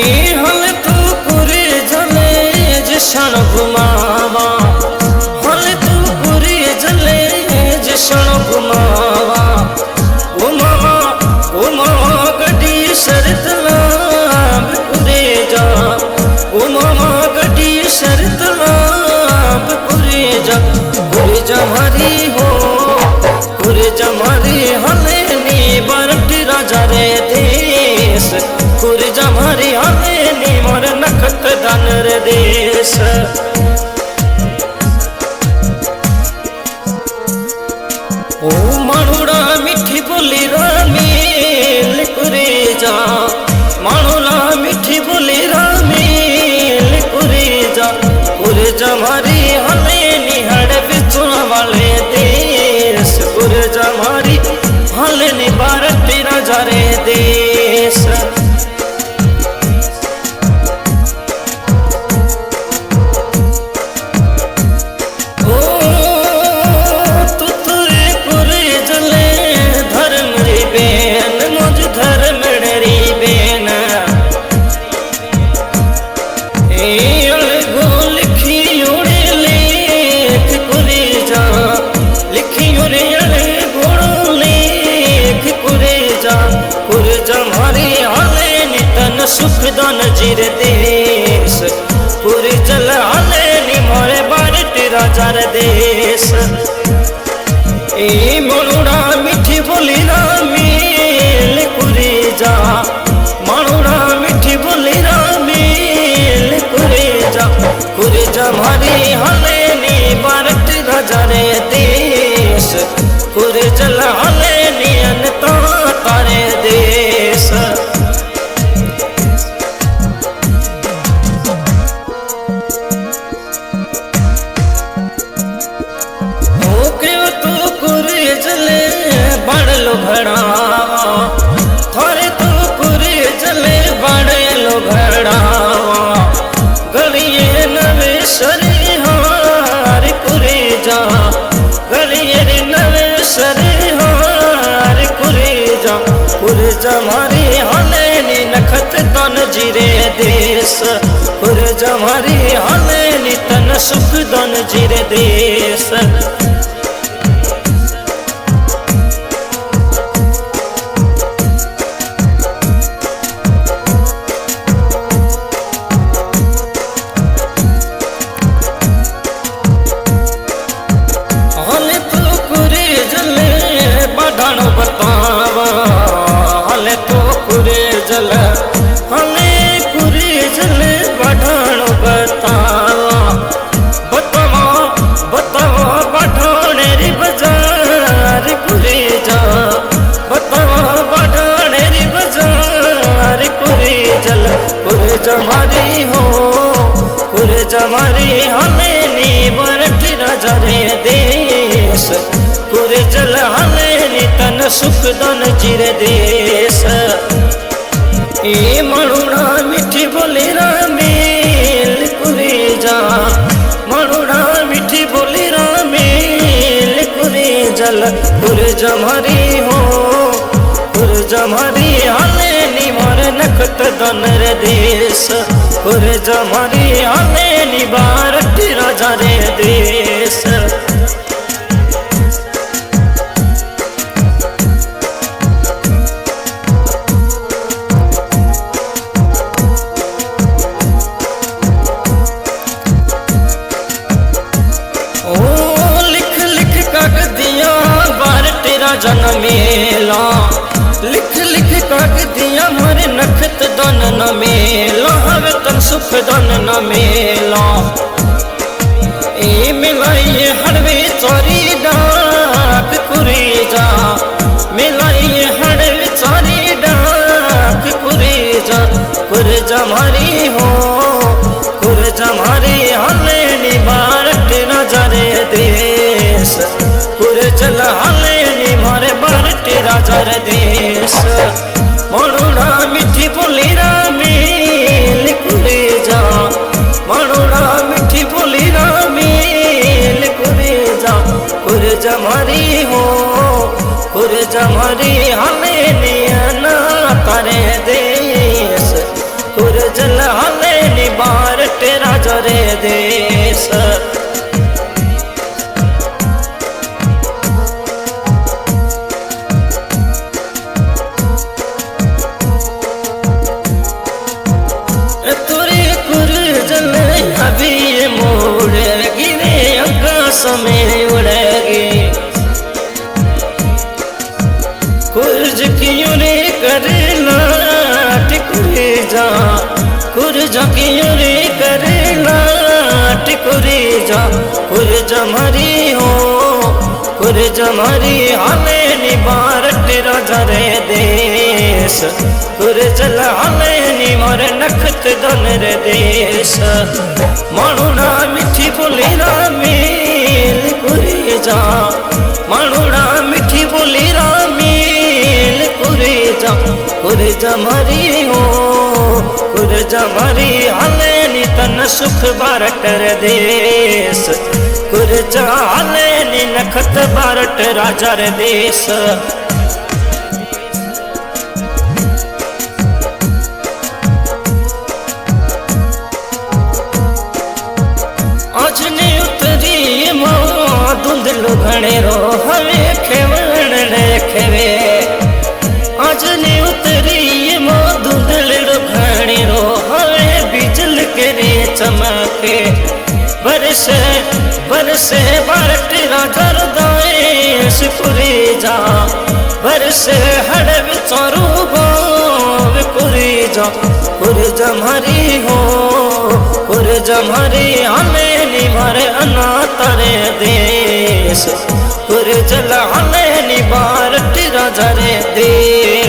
ए हल तू पूरे जले जशन घुमावा हल तू पूरे जले जशन घुमावा घुमावा गड्डी शरत लाभ पूरे जा घुमावा गड्डी शरत लाभ पूरे जा मारी हो पूरे जा मारी हले नी बरटी राजा रे देश पूरे जा मारी हले नी मोर नखत दान रे देश ओ मानुड़ा मिठी बोली रामेल पूरे जा मानुड़ा मिठी बोली रामेल पूरे जा मारी हले नी हड़ बिचुआ वाले देश पूरे जा मारी हले नी भारत राजा रे देश ओ तू तुरे पूरे जले धर्म री बेन मुझ धर्म री बेन मारी हले नितन सुख दान जीर देश पूरी चल हले नि मोरे भारत राजा रे देश ए मनुड़ा मिठी बोली रामेल पूरी जा मनुड़ा मिठी बोली रामेल पूरी जा मारी हले नि भारत राजा रे देश पूरे चल हले नि अनता तारे देश तू कुरे जले बड़ लो भड़ावा थारे तू कुरे जले बड़ लो भड़ावा गलिए नवे शरीहार कुरे जा गलिए नवे शरीहार कुरे जा मारी हले नी नखत तन जीरे देश पूरे जा मारी हले नी तन सुख दन जीरे देश हले तू कुरे जले बढ़ानो बतावा हले तो कुरे जल हले कुरे जल बढ़ानो बतावा बतावा बढ़ाने री बाजार कुरे जा बतावा बढ़ाने री बाजार कुरे जल कुरे जमारी हो कुरे जमारी हले नी बरठ राजा रे देश कुरे जल हले नी तन सुख दन जीर देश ए मनुड़ा मिठी बोली रामेल कुरे जा मनुड़ा मिठी बोली रामेल कुरे जल कुरे जमारी हो कुरे जमारी हले नी मोर नखत दन रे देश कुरे जमारी हले नी भारत राजा रे देश जनमेला लिख लिख कागदिया मारे नखत दन न मेला हवे तन सुख दन न मेला ए मिलाइए हड़वे चोरी डाक कुरी जा मिलाइए हड़वे चोरी डाक कुरी जा मारी हो कुरे जा मारी हले नी भारत राजा रे देश कुरे चल हले नी मारे भारत राजा रे देश मनुड़ा मिठी बोली रामेल कुरे जा मनुड़ा मिठी बोली रामेल कुरे जा मारी हो कुरे जा मारी हले नी अना तारे देश कुरजल हले निबार तेरा जरे देश तुरे कुरजल अभी मोड़ गिरे आकाश में उड़ेगी कुर्ज क्यों रे करेला टिकुरे जा कुर्ज क्यों रे करेला टिकुरे जा कुर्ज मरी हो कुर्ज मरी हले निबार तेरा जरे देश कुरजल हले निबार नखत दन रे देश मानुना मिठी बोली रामील कुरे जा मानुना मिठी बोली रामील कुरे जा कुरजा मरी हो कुरजा मरी हले नि तन सुख बारट रे देश कुरजा हले नि नखत बारट राजा रे देश अजने उतरी मां धुंधलो घणेरो हवे खेवण लेखवे अजने उतरी मां धुंधलो घणेरो हवे बिजल के रे चमके बरसे बरसे बारट राजा दाएस कुरे जा बरसे हड़ विचारू बाव कुरे जा कुरजा मरी हो कुरजा मरी हले निबार अनाथ रे देश कुरजल हले निबार तेरा जरे देश।